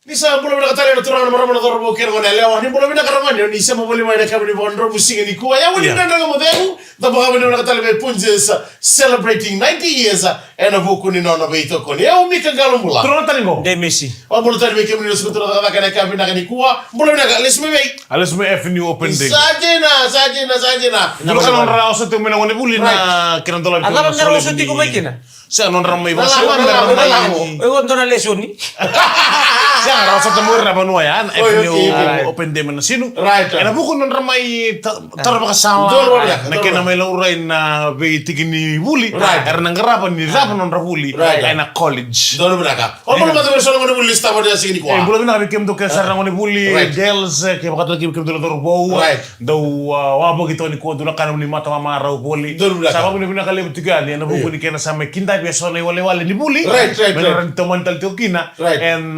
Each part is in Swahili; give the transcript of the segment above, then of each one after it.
Nisa boleh nak tali natural nama na torbo kira ngone lewa ni boleh nak karaman yo nisa mo boleh main kami ni bondro musing ni kuwa ya wali nanda ngamo demu da baka benda nak tali be punjes celebrating 90 years and of kuni nona be ito koni ya umi kangalo mula Trono tali ngo De Messi. o boleh tali be kami ni skutra da kana kami nak ni kuwa boleh nak les me be Alas mo Avenue Open Day sajena Dulu kan non ra oso te mena ngone buli na kiran dolar Agora não é o tico vai kena. Sa non ra mai Nala, basa nala. Eu vou dar lesoni. Sa ra oso te mo ra banua ya Avenue okay. Open Day mena sinu Right. Ena buku non ra mai tar baka sala Dolo ya, na dolo. kena mai laura na be tigini buli Right. era nangara ni rapa non ra buli Right. ena college dolo beraka o boleh mata bersama ngone buli lista pada sini Eh, kuwa bulan na kem to kesa ra ngone buli Right. girls ke baka to kem to dor bo Right. do wa bo gitu ni ko dula kana ni mata mama ra buli Dolo beraka. sababu ni bina kale butigani na buku ni kena sama kinda biasa na wale ni buli Right. ran to mantal to kina Right. en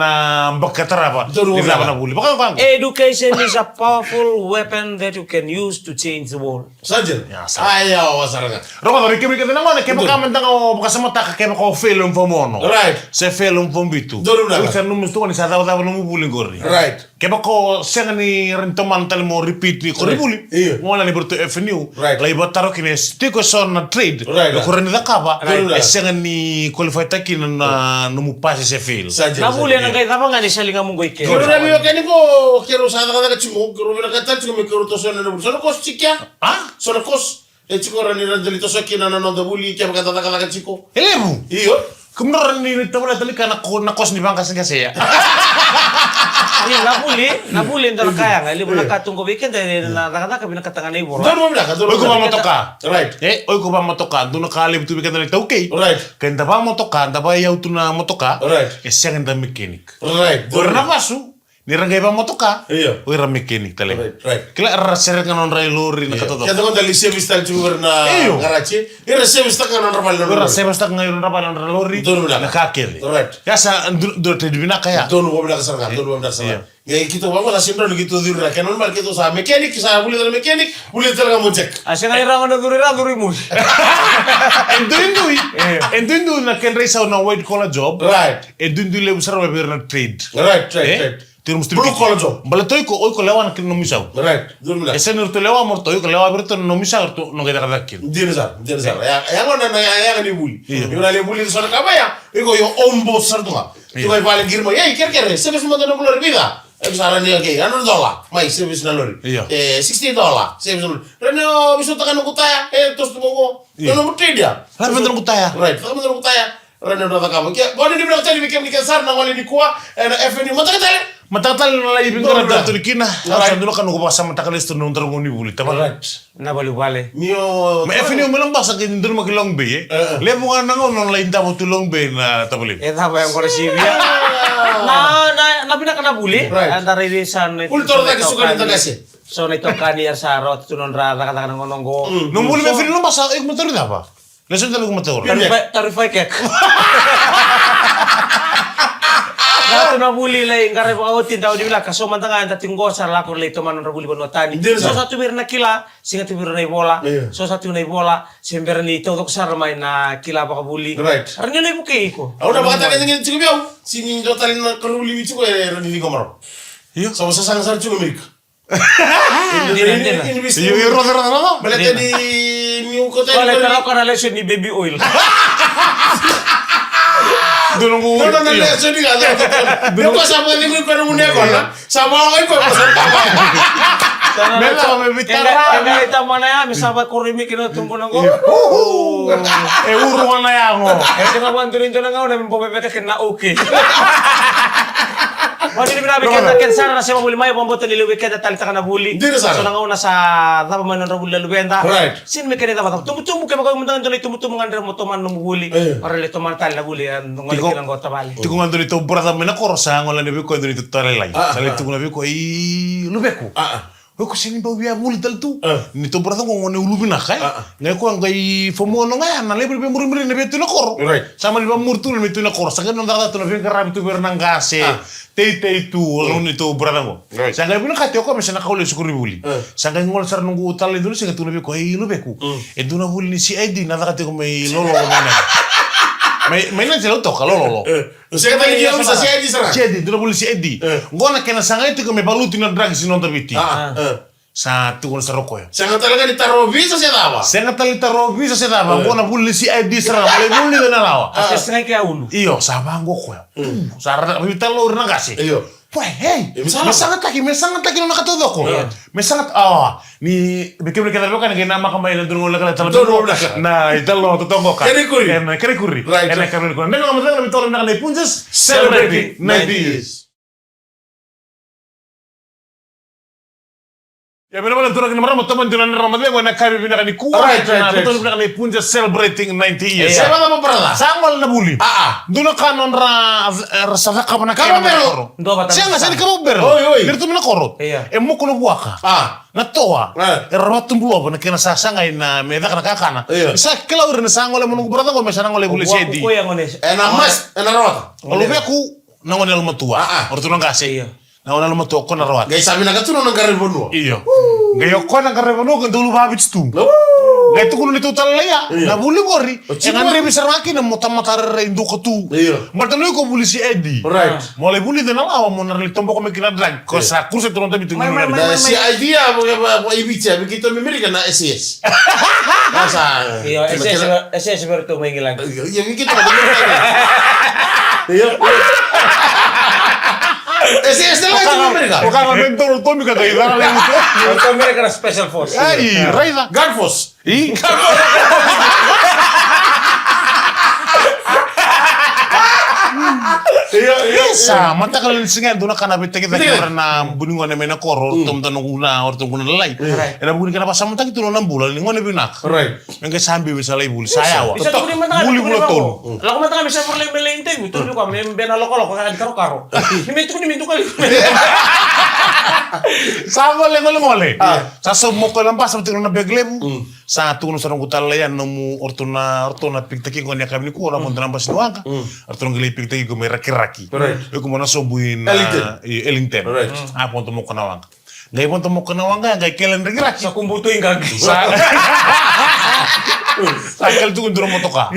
bakatara ba Dolo ni beraka. na buli baka bang Education is a powerful weapon that you can use to change the world. saja Ya, sa- ayo wasaranga Roma ri kemi kena ngone ke baka mantang o baka sama ta ke baka film fomono Right. se film fombitu Dolo beraka. Usa no musto ni sa daw daw no buli gori Right. Keba ko senga ni rentoman tal mo repeat ni ko Right. buli. Iya. Ngona ni bertu avenue. Right. Lai botaro kini stiko son na trade. Right. Ko ren da kaba. Right. Senga ni qualify takin na no mu passe se fil. saja Na bule na kay tapa nga ni salinga mong goike. Kiro na biyo kani ko kiro sa kata chimo kiro na kata chimo kiro to sona na sona kos chikya Ah? sona kos e chiko rani na dali to sakina na no da buli kya kata kata chiko Elebu. iyo Kumno ni tabula tali kana ko na kos ni bangka singa seya. Ni na bule ndo kaya nga libo na katungo weekend na nakataka binakatanga na iboro. dolo beraka dolo Oy ko ba beraka. motoka. Right. Oy ko ba motoka. Duna kali bitu bikan dali tauke. Right. Kenda ba motoka, da ba yau tuna motoka. Right. Senga da mechanic. Right. Ora na pasu. Ni rangai ba motoka. Iya. Oi ra mechanic tale. Right. Kila ra seret kan on rai lori na katoto. Kaya ko dali service tal chimo na Iyo. garachi ira service ta kana normal Oi ra sebas tak ngai ra balan ra lori. Dolo beraka. Na kakele. Right. Ya sa do te dibina kaya. Dono wo beraka sarga dono wo beraka sarga ngai kito wa wala sindro ni kito dirra kan normal kito sa mechanic sa buli dal mechanic buli dal mo check Asa nga irango na duri mo. Enduindu na ken resa na white collar job. Right. Enduindu le usar wa na trade. Right. Tiru musti. Blue collar job. Bala toy ko oi ko lewan kin no misau. Right. Dono beraka Esen urto lewa morto oi ko lewa berto no misau to no geda kin. Dinasar. Ya ngona na ya ni buli. Yo na le buli so na kabaya. Iko yo ombo sartunga. Tu vai vale girma. Ei, quer. Sebes mo na bular vida. Misalnya nih oke, $100, mai sebes na lori. Iya. $60, sebes na lori. Rene bisu takan kutaya, tos tu mo. No trade ya. La vendro kutaya. Right. Takan mo kutaya. Rene do takamo. Kya, boni di bilang tali bikin sar na wali di kuwa, na FNU mata katale. Matatal na lai bingara Dolo da kina. Sa dulo kan ko basa matakal isto no ndar ngoni buli tama. Right. Na bale. Mio. Ma efini mo lang basa kin ndur mo kilong be. Le mo nga nangon non lai tamo tulong be na tabuli. Eh tapa yang kore sibia. Na binaka na buli. Right. Antara ini san. Ultor ta kisukan ito kasi. So na ito kaniyar sa rot tunon ra nakataka ng ngononggo. No muli me efini no basa ik motor da ba. Leson talo ko motor. Tarify kek. Nato na buli lai ngare pa otin tao di bila kaso mantangan ta tinggo sa lakor lai toman na buli bono tani. Hindi So na. satu bir na kila singa tu bir na bola. Iya. So satu na bola simber ni to sar mai na kila pa buli. Right. Arnya lai buke iko. Aku udah bakal tanya cukup biau. Sini jotalin kalau beli cukup ya Rani di kamar. Iya. Sama sasang cukup milik. Hindi na. Ini bisa. Yo ro ro. Balik di New Kota. Wala tara ko na lesson ni baby oil. Dulo mo. No, lesson ni ada. Dia kok sama ini gue kan munia kan? Sama orang itu pasal apa? Mela me bitara. Enggak ita mana ya misaba kurimi kino tumpo nang go. E uro na yango. Eh tengah bantuin to nang na mempo bebek kena oke. Wadi ni binabi kaya ken sana sa mabuli may pamboto ni luwi kaya talita ka na buli. Hindi na sana. So nang una sa tapa man na buli luwenta. Right. Sin me kaya dapat tumutumo kaya magawin mo tangan tumutumo nga mo toman nung buli. Para le toman tal na buli nung Tiko- kilang gota bali. Ti ko ngando nito brada me na korosa ngola ne ko ndo nito tare lai. Sale ti ko na ko i lubeku. Ko sini ba wiya muli dal tu. Nito brada ko ngone ulubi na kai. Ngai ko ngai fomo no ngai na lebre be muri muri ne betu na koro. Right. Sama di ba murtu ne betu na koro. Sagan nang data tu na bin karab tu bernang gase. Tei tu ngone nito brada ko. Right. Sanga bina kate ko mesena kaule sukuri buli. Sanga ngol sar nungu utal dulu sing tu na be ko i lubeku. E duna buli ni si ID na kate ko may lolo ko na. May na sila to kalolo. Saya kata dia bisa si Edi serang. Si Edi, tu boleh si Edi. Ngona kena sanga itu kami baluti na drag si nonton biti. Sa tu sa roko ya. Saya kata lagi ditaruh bisa saya tahu. Saya ngatali taro bisa saya tava. Ngona boleh si Edi serang, boleh na lawa. Kasi sengai kaya ulu. Iyo, sabar ngoko ya. Sa rita lo na kasi. Iyo. Wah, hey, misalnya me sangat lagi nona kata doko. Me sangat ni bikin kita kan kena nama kembali dan turun lagi dalam. Nah, itu lo tu tonggo kan. Keri kuri. Right. Kena keri kuri. Neng ngomong lebih tahu nak punjes celebrating 90 years. Ya benar-benar turun kena merah teman tunan Ramadan gua nak kami bina kani kuat. Right. Betul bina kani punjes celebrating 90 years. Siapa nama pernah? Sangol na buli. Duna kanon rasa kapan nak Kamu bero. Ndo kata. Siya nga sa kamu bero. Oy. Dito mo na korot. Iya. Mo kuno buaka. Natoa. Rawat tumbulo ba na kinasasangay na may daka nakakana. Sa kilaw rin sa ngole mo nung brada ko may sanang ngole buli sedi. Ko yang ngone. Enak rawat. Olubi aku nangone lumatua. Orto nang kasi. Iya. Nangone lumatua ko na rawat. Gay sabi na katulong ng karibon. Iyo. Gayo ko nang karebono kan dulu babits tu. Gay tu kuno nito talaya. Na buli gori. Yang andre bisa makin mo tamatar indo ko tu. Iyo. Martano ko buli si Eddie. Right. Mulai buli din awa mo na tombo ko may kinadrag. Ko sa kurso turon tabi tu. Si idea mo ibicha begitu memiliki na SES. Masa. Iya, SS bertu mengilang. Yang gitu ada Iya. SES na lang Amerika. O kang mentor Tommy ka tayo na lang ito. Itu mereka special force. Ay, Raiza. Gunforce. Iya, mata kalau singa duna kana bete kita karena buningon na mena koro tom tanong una or tom kuna lay. Era bunin kana pasam ta kitulo ng bulan ningon binak. Right. Nga sambi bisa lay buli saya wa. Bisa tuh di mana? Buli buli tol. Lalu mata kami bisa perlu melente itu juga membena loko kan karo. Ini itu mintu kali. Sa ngole. Sa mo ko lang pa sa tino na beglebu. Sa tuno sa ngutal yan no mu ortona piktaki ko niya kami ko ora mo tanam pas doang. Ortona gili piktaki ko may raki. Right. Ko mo na sobuin Ellington. Right. Ponto mo kanawang. Ngay ponto mo kanawang ngay kelen raki. Sa kumbutuin gagi. Sa kel tu ndro motoka.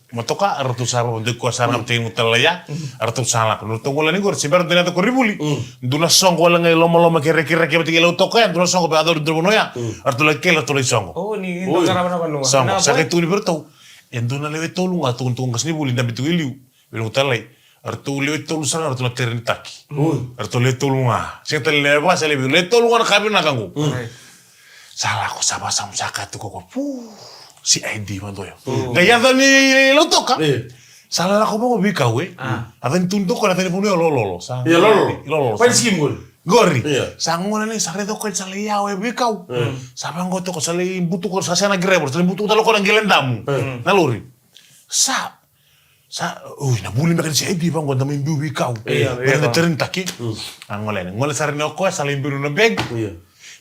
Motoka artu saba untuk kuasa ngam ting utalaya artu sala kuno to wala ni gor sibar dina to koribuli duna songo wala ngay lomo kere-kere ke bati lo toka duna songo ba ador drono ya artu la kelo to songo Oh ni itu karena apa nu? songo sa tu ni bertau en duna lewe to lunga tu ngas ni buli ndambi tu iliu belu utalay artu lewe to sala artu la terin taki artu lewe to lunga sing tel lewa sa lewe to lunga kabi na kangu salah ko saba sam sakatu ko si ID mantoyo. Gaya ni lo toka. Salah ako mo bikaw Adan tunto ko na telepono lolo. Iya lolo. Paling skim gol. Gori. Sango na ni sakre to ko sa liyaw bikaw. Sabang ko to ko sa buto ko sa sana grebor, sa buto talo ko ng gilendamu. Naluri. Na buli makan si ID bang ko na may bikaw. Pero terin taki. Angole sa rin ako sa limbiru na beg.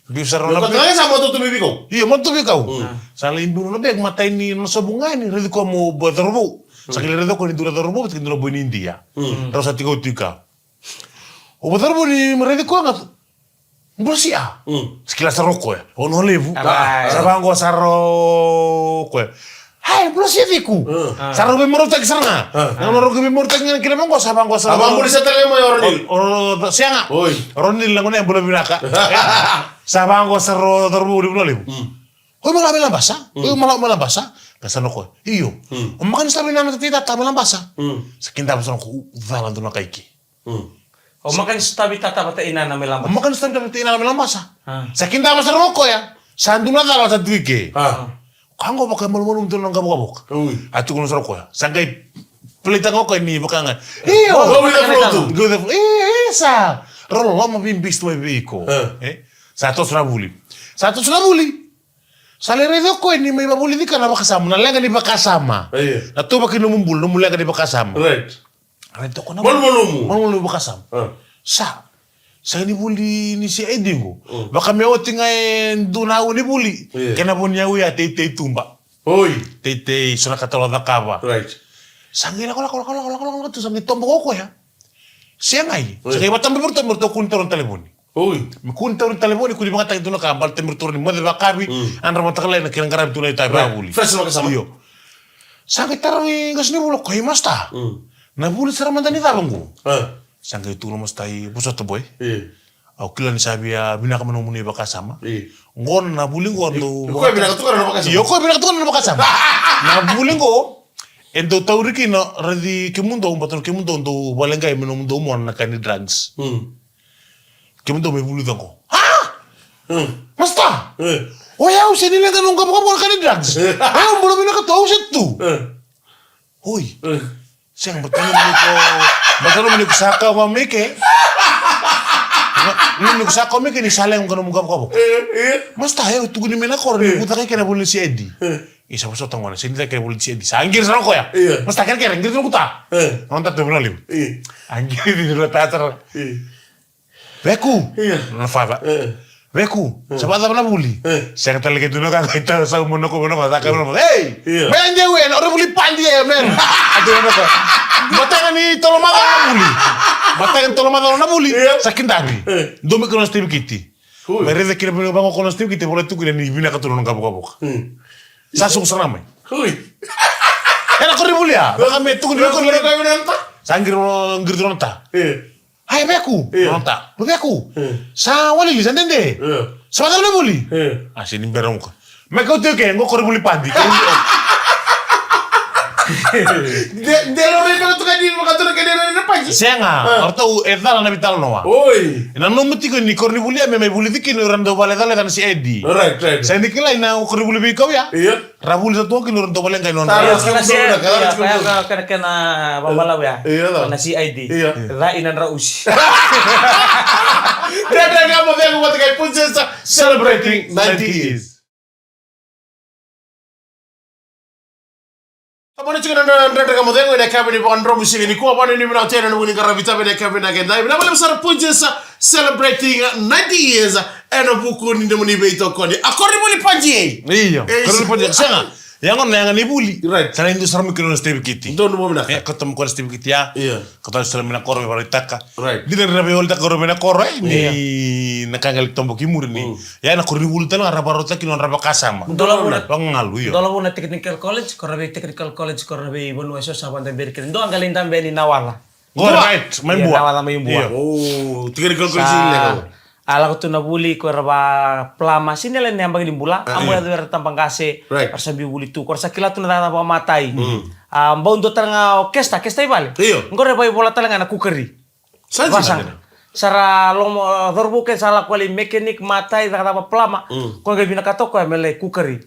Bisa ron na beg. Sama to tumibikaw. Iya, mo tumibikaw. Sa limbiru na beg matay ni sa bungan ni redi ko mo badarbo. Sa kilere ko ni dura darbo, kin dura bo ni India. Terus sa tiga. O badarbo ni redi ko nga Bursia. Sekilas roko ya. Ono levu. Sabango saro ko. Hai, Bursia diku. Saro be morotak sana. Ono roko be morotak ngene kira mangko sabango saro. Abang Bursia tele mo yoroni. Oro sianga. Oi. Ronil langone bola binaka. Sabango saro darbo di levu. Hoy malam basa. Hoy malam basa. Kasano ko. Iyo. Makan sabi na natita malam basa. Sakinda basa ko valan do na kaiki. O makan stabi tata bata ina na melamba. Makan stabi tata ina na melambasa. Sakinda basa roko ya. Sanduna dala sa tuike. Kango baka malumulum to nang kabuk. Atu kuno roko ya. Sangkai pelita ko ni bakanga. Iyo. Go the sa. Rolo mo bimbis to biko. Satu Surabuli. Saleredo ko ni may babuli di ka na makasama. Nalenga di makasama. Na to bakinumbul, numulenga di makasama. Right. Rento ko na. Malumulumu makasama. Sa ni buli ni si Edingo. Baka may oting ay dunaw ni buli. Kena po niya uya, tete tumba. Oi. Tete, suna katalo na kaba. Right. Sangin ako, to sangin tombo ko ya. Siya ngay. Sa kaya batang bibirto, kunta ron telefoni. Oi. Kunta ron telefoni, kuni mga tayo na kambal, temir turun ni mo, diba kabi, ang ramon takalay na kinang karami tunay tayo ba buli. Fresh na kasama. Iyo. Sangka tarangi ngasni bulok koi masta. Na buli saramantani talongo. Sangka itu rumah stai pusat boy. Au kila ni sabia binaka manumuni bakasama. Ngon na buli ngon do. Ko binaka tu kana bakasama. Yo ko binaka tu kana bakasama. Na buli ngo endo tauriki no radi kemundo umbaton kemundo ndo balenga imeno mundo mo na kani drugs. Kemundo me buli dango. Ha? Masta. Oya useni lenga nunga baka kani drugs. Ayo mbulo binaka tu usetu. Oi. Siang bertemu meniko saka mameke. Meniko saka mameke ni saleng kono muga ko. Mas tayo tuguni mena ko ni buta kay na bulin si Eddie. Isa mo sa tangwana sinita kay bulin si Eddie. Sangir sa ko ya. Mas takar kay ngir ko ta. Nonta to binalim. Angir di lo tatar. Beku. Na fava. Beku, sabat apa buli? Saya kata lagi dulu kan kita sama monoko masa kamu hey, main jauhin orang buli pandi ya men. Aduh monoko, batangan ni tolong makan buli, batangan tolong makan buli, sakin dari, domi kono steve kiti, mereka kira punya bangun kono steve kiti boleh tuh kira ni bina keturunan kabuk. Sasung seramai. Enak kau buli ya, bahkan metu kau kono nonta, sanggir nonta. Hai beku, nonta, beku. Sa wali lisan dende. Sabat na buli. Asin berong ko. Mekau tuh kayak ngok buli pandi. Delo re kalau tu kan di makatur ke dero na pagi. Senga, orto etal na vital noa. Oi. Na no meti ko ni korni buli ame me buli dikin rando bale dale dan si Eddie. Right. Saya dikila ina korni buli bi kau ya. Iya. Rabuli satu kin rando bale ngai non. Kena babalaw ya. Na si ID. Ra inan rausi. Dada ngamo vengo wat kay Princesa celebrating 90 years. Tapos chicken and kamo vengo ina kabini po andro musiki ni kuwa bani ni mina tena ni karavita bene kabina agenda. Mina bale sara Princesa celebrating 90 years eno buku ni ndemuni beito kodi. Akori buli panji. Iya. Korni panji senga. Yang on ni buli. Right. Sana indu sarmi kino steve kiti. Don't mo mina. Ketemu ko steve kiti ya. Iya. Kata sarmi na koro me taka. Right. Dina rabe ol taka koro me na koro ni nakangal tombo kimur ni. Ya na korni buli tala raba rota kino raba kasama. Dola muna. Pangalu yo. Dola muna technical college, korabe technical college, korabe ibon weso sabanda berkin. Do ang galing tambe ni Nawala. Go right, main buah. Nawala may buah. Oh, technical college ni ko. Ala ko to nabuli ko raba plama sinela ni ambang limbula amo ya wer tampang kase persabi buli tu korsa kila tu na ba matai ambang do tanga orkestra ibale ngore bai bola talanga na kukeri sara lomo dorbuke sala kwali mekanik matai da ba plama ko ga bina kato ko mele kukeri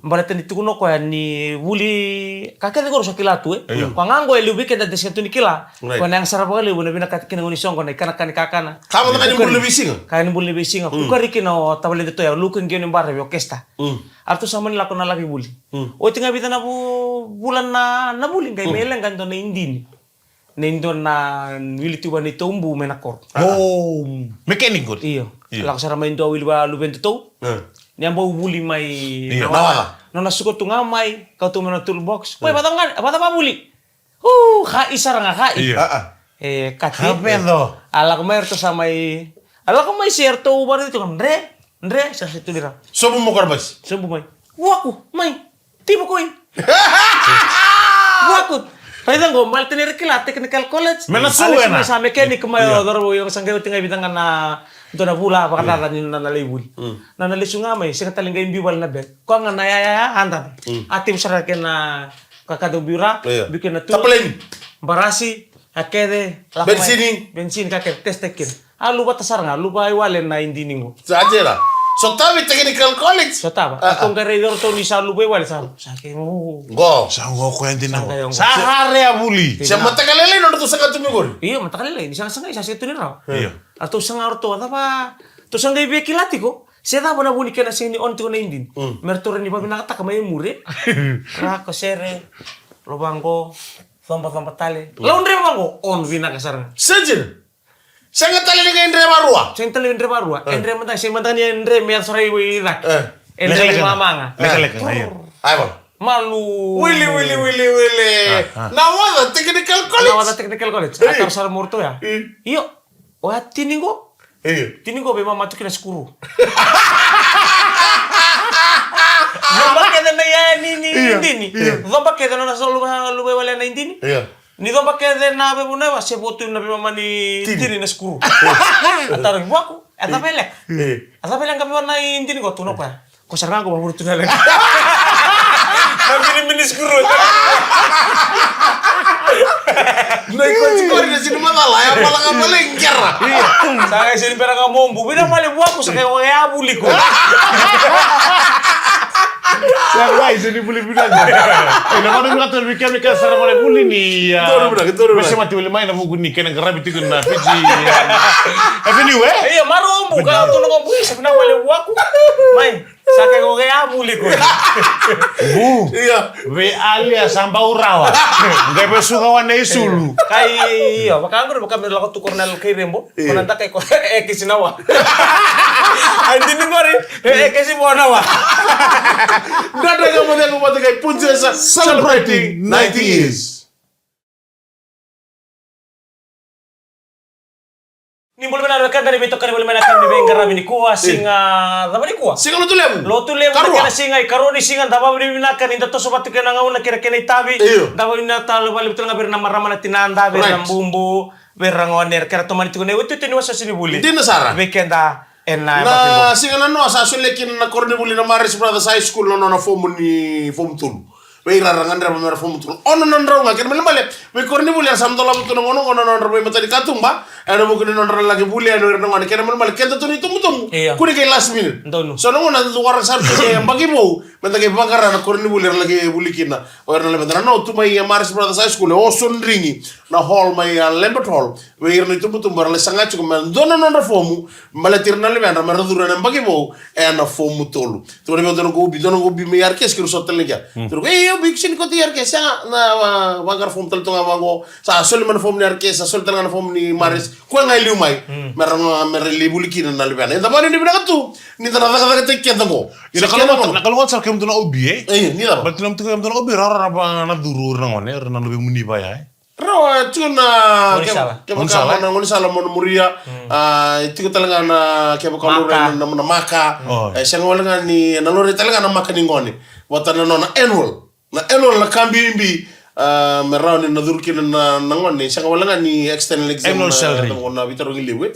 mbale tani tukuno ko ni buli kakek ko so kila tu ko ngango elu bike da desetu ni kila ko nang sara bali bina kakek ngoni songo na kana kakana kamu tak buli bising kain buli bising kukeri kino tabale to ya lukeng geni barre orkestra artu sama ni lakona lagi buli o tinga bitana bulan na buli kai meleng kan to na indini Nendo na wili tuba ni tombu menakor. Oh, mekanik god. Iyo. Lak sara main do wili ba lubento to. Ni ambo buli mai Nawala. No nasuko tunga mai kau tu mena toolbox. Koy batang ba buli. Kha isar nga kha. Kati. Kapendo. Ala ko mer to sa mai. Ala ko mai share to ba dito Andre sa situ dira. Sobo mo karbas. Sobo mai. Waku mai. Tipo koy. Waku. Pwede ngo maltenir kila technical college. Menasuena. Sa mechanic mayo doro yung sanggayo tingay bitangan na do na bula pakatatan ni na nalibul. Na nalisunga may sing talinga imbiwal na ben. Ko nga nayaya handa. Atim sara ken na kakado bira bikin na tu. Taplen. Barasi akede bensin kakek testekin. Lupa tasar nga lupa iwalen na hindi ningo. Sa ajera. So tabi technical college. So taba. Akong karedor to ni sa lupa iwal sa akin mo. Go. Sango ko hindi na. Sahare abuli. Siya matakalele no to sa katumigor. Iya matakalele ni sanga isa situ ni raw. Iya. Ato sanga orto apa? To sanga ibe kilati ko. Siya tabo na buli kana sini on to na indin. Mertore ni babina kata kamay mure. Ra ko sere. Lobangko. Sompa tale. Laundry bangko on vina kasar. Sajin. Sangat tali dengan Andre Barua. Sing tali Andre Barua. Andre mantang sing mantang ni Andre mer sore wirak. Andre mamanga. Leka. Ayo. Malu. Willy. Nawada technical college. Akar sar murto ya. Iyo. Wah tiningo. Tiningo be mama tukina skuru. Mama kada na ya ni. Domba kede na sa lube wala na indini. Iya. Ni domba kede na be muna wa se botu na be mama ni tiri na skuru. Ataro buaku, ata pelek. Ata pelek kami warna indini ko tuno pa. Ko sarang ko babur tunala. Kami ni skuru. Nah, ikut di sini masalah ya, malah nggak melengker. Iya. Saya sini pernah ngomong, bu, bina malah buaku saya kayak abuli ko. Saya guys, ini boleh bilang aja. Nama dia kata bikin sarang boleh boleh nih. Betul. Bisa mati boleh main aku gini kena kerap itu kena Fiji. Anyway. Iya, maru bu, kalau tuh ngomong bu, sebenarnya boleh buaku. Main, saya kayak abuli ko. Bu. Iya. We alias sampai urawa. Nggak bisa kawan isulu. Kayak iya, makanya aku bakal melakukan tuh Cornel kirim bu, menanda kayak kisinawa. Anjing nih kori, kisinawa. Nggak ada yang mau buat kayak Puncesa celebrating 90 years. Ni boleh benar kan dari betok kan boleh benar kan di bengkar ni kuah singa, apa ni kuah? Singa lo tuh lem. Lo tuh lem kena singa, karoni singa, dapat beri benar kan indah tu sobat kena ngauna kira-kira tabi, dapat benar tahu balik betul ngaber nama ramana tinanda, ber bumbu, ber rangoner, kira teman itu kena itu ni wasa sini buli. Di Nasara. Bekenda enak. Na singa na no sa sulekin na korne buli na Maris Brothers High School no na form ni form tul. We rarangan ra mer form tul. Ono non raw nga ken male. We korne buli sam tola butu no ono non raw mata di katumba. Ano mo kuno non lagi buli ano no ngane ken male ken to ni tum. Kuni kay last minute. So no na lugar sa yang bagi mo. Menta kay bangara na korne buli lagi buli kina. O na le no tu may Maris Brothers High School o son ringi na hall may Lambert Hall. We irno tum bar le sanga chuko man dono non formu. Male tirna le mer dura na bagi mo e na formu tolu. Tu ne dono go bi me yar kes kiro sotel lega. Tu go big sin ko tiar kes na wagar form tel to ngawango sa sol man form ni ar kes sa sol tel na form ni Maris ko ngai liu mai mer li buli kina na le bana. Da bani ni bina tu ni da da te kenda mo. Ina kalau sar kem tuna obi ni da. Berarti nam kem tuna obi rara apa na duru na ngone na lebih muni ba ya. Rawa tuna Ngoni ngoni sala mon muria itu ko talaga na kebo ko na maka sen wala ni na lore talaga na maka ni ngoni wata na annual na kambi mbi merawni na durkin na ngoni sen wala ni external exam na bitaro ngilewe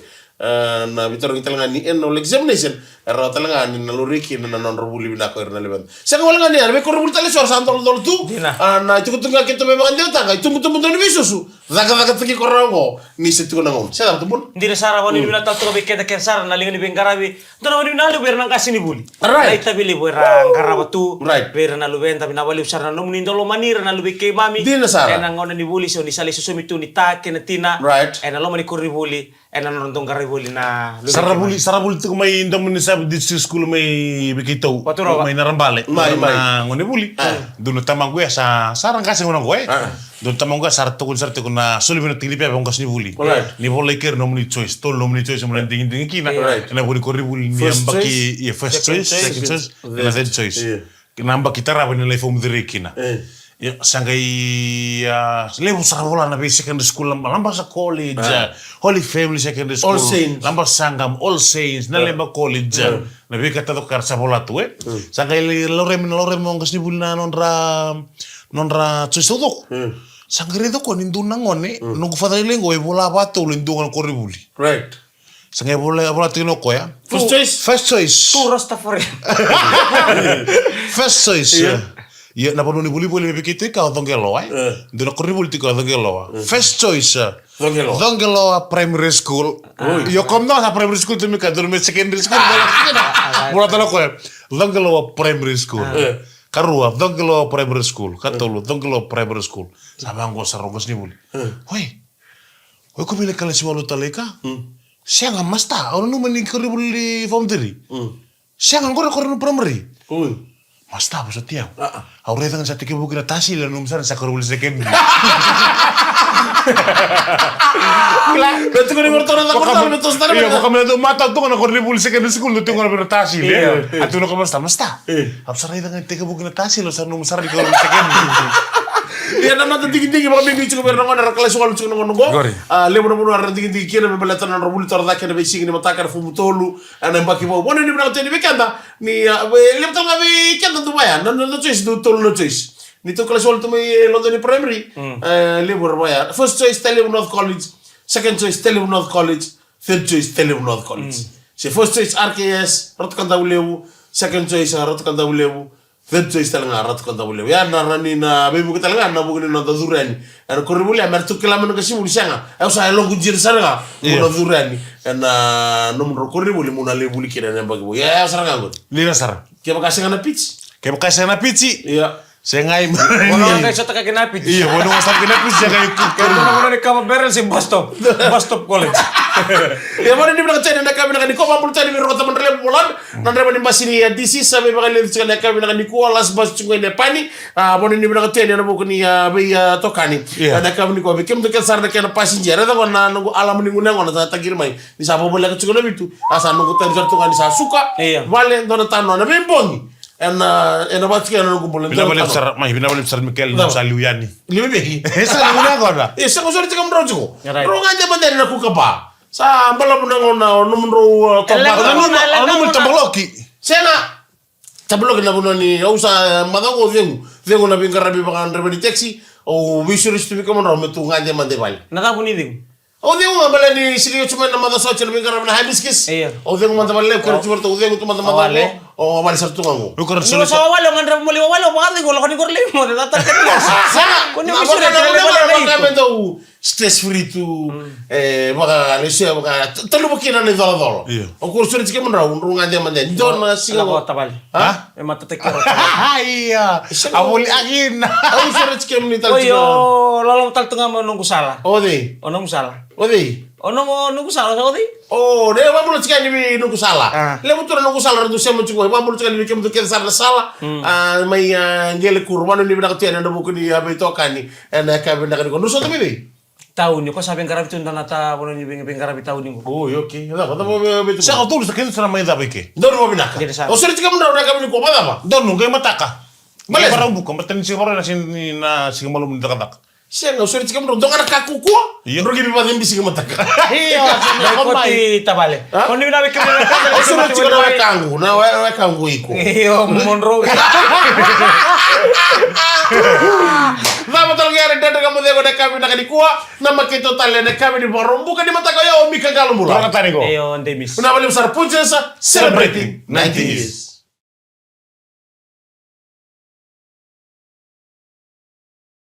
na bitaro talaga ni annual examination rawa talaga ni na lore kin na non robuli bina ko na leban sen wala ni arbe ko robuli tale sor santol dol tu na itu ko tunga kito me mga tanga itu mutu mutu ni bisusu daga tiki ko rawo ni setu na ngom sen tu bun Hindi sara wani bina tato be keda ken sara na lingan bengkarabi. Dono wani bina lu ber nang kasini buli. Right. Ita bili berang karabatu. Right. Ber na lu benta bina wali usara no munindolo manira na lu be ke mami. Di na sara. Ena ngona ni buli so ni sali susumi tu ni ta ken tina. Right. Ena lo mani kurri buli. Ena nondong karri buli na lu. Sarabuli tu may indam ni sa di school may bikitaw. May narambale. Na ngone buli. Doon tamang gue sa sarang kasi ngona gue. Doon tamang gue sarto kun na sulibin tingli pa bang kasi ni buli. Ni boleh kir nomni choice. Tol nomni choice mo dingin kina. Na buli korri buli ni ambaki first choice, second choice, and third choice. Namba kita rabi nila form dire kina. Sangkai lebu sakabola na secondary school lamba sa college, Holy Family Secondary School, lamba sangam All Saints na lamba college. Na bi kata to karsa bola tu sangkai lorem mo ngas ni buli na nonra choice to. Sangkai to ko nindu nangone nung father lengo e bola bato lindu ngan korri buli. Right. Sangkai bola tino ko ya. First choice. Tu Rastafari. First choice. Ya na panu ni buli me pikite ka dongelo Dona korri buli ka dongelo. First choice. Dongelo primary school. Yo kom na sa primary school tu mi ka dorme secondary school. Bola tano ko ya. Dongelo primary school. Karua dongelo primary school. Katolu dongelo primary school. Sabang go sarogos ni buli. Hoi ko bile kala si walu taleka. Siang masta, ono nu mani korri buli form 3. Siang ngora korri primary. Masta bos tiang. Aure dengan satu ke buku tasi lah nomor sana sakor buli second. Betul ni bertolak tak betul start. Iya, kami itu mata tu kan korri buli second school tu kan bertasi le. Atu no kamasta masta. Absara dengan teke buku tasi lo sana nomor sana di korri second. Dia na tinggi-tinggi baka bingi chuko berna ngona kelas wal chuko ngono. Lemo no ar tinggi-tinggi kena be belatan na robuli tor da kena be sigi ni mataka fu mutolu ana mbaki bo. Bona ni bra teni be kanda ni lemo tanga be kanda tu baya. No choice du tolu no choice. Nito kelas wal tumi London primary. Libur boya. First choice Telem North College, second choice Telem North College, third choice Telem North College. Si first choice RKS Ratu Kantaulewu, second choice Ratu Kantaulewu, third choice Telanga Ratu Kantaulewu. Ya narani na bebu ketelanga na bukan na dazurani. Ana koribuli amertu kelaman kasi mulisanga. Ayo saya longu jir saranga. Muna dazurani. Ana nomor koribuli muna lebuli kira nembagi bu. Ya saranga ngot. Lina sar. Kaya makasih ngana pitch. Kayak bekas na pici. Iya. Saya ngai. Wala kayo sa taga-kinapit. Iya, wala mo sa kinapis siya kayo Kaya na kama beral si bus stop college. Ya mana ni bilang cina nak kami nak ni kau mampu cina ni rota menrelem bulan, nanti mana masih ni DC sampai bakal lihat cina kami nak ni kau alas bas cungai ni pani, mana ni bilang cina nak bukan ni beya tokani, nak kami ni kau bikin tu kan sarana kena passenger, ada kau na nunggu alam ni guna kau na tak kirmai, ni siapa boleh ke cungai itu, asal nunggu tadi tu kan ni saya suka, balik dona tanah na bimbongi. En wat kaya nung kumpulan. Binabalip sar Mikel na sa Luyani. Limebehi. Sa luna ko na. Sa ko sorry tikam rojo. Ro nga de bandera na kuka pa. Sa ambala mo na numero to ba. Ano mo tabloki? Sena tabloki na buno ni usa madango vengo na bingarabi baka ndre taxi o visualist mi kamo na metu nga de mande bal. Natapo ni ding. O de uma bala ni sige chuma na mada so chelo bingarabi na hibiscus. O de manda bal ko chuma to de to manda mada. O bal sa tungango. Ni sa walo ngandra mo walo bakit ko lakon ko limo na tatar ka. Sana kun ni misure na mendo stress free to baka lesia baka telu bukina ni dolo. O kurso ni tikam na unrungan de mande. Don na singa ko tabal. Ha? E matatek ko. Iya. Awoli agin. Au sore tikam ni tal. Oyo, lalong tal tunga mo nunggu salah. Ode. Nunggu salah. Ode. Nunggu salah sa odi. Oh, dia mampu cikani ni nunggu salah. Lemu tu nunggu salah tu saya mencukui. Mampu cikani ni kemu tu kita salah. Mai gele kurban ni benda ketian anda buku ni apa itu kan ni. Anda kau benda kan ni. Nusa tu ni. Tahu ni, kau sampai ngarabi tu nata, boleh ni ngarabi tahu ni. Oh, oke. Ada apa? Apa betul? Sa autul sa kendo sa may dabi ke. Don mo binaka. O sore cikam na kami ni ko ba ba? Don nung kay mataka. Bale para buka, matan si Moro na si malum dakadak. Siya nga, sorry cikam na, doon ka nakakukua. Pero gini pa din bisig mataka. Iya, koti tabale. Kung di nabi kami O sorry cikam na kangu, na kangu iko. Iyo, monro. Vamos a lograr entender cómo debo de kami na kanikuha na makito tali na kami ni Barong bukan di mata kayo o mika galumula. Iyo, Iyo, Demis. Una balik besar punches celebrating 90 years.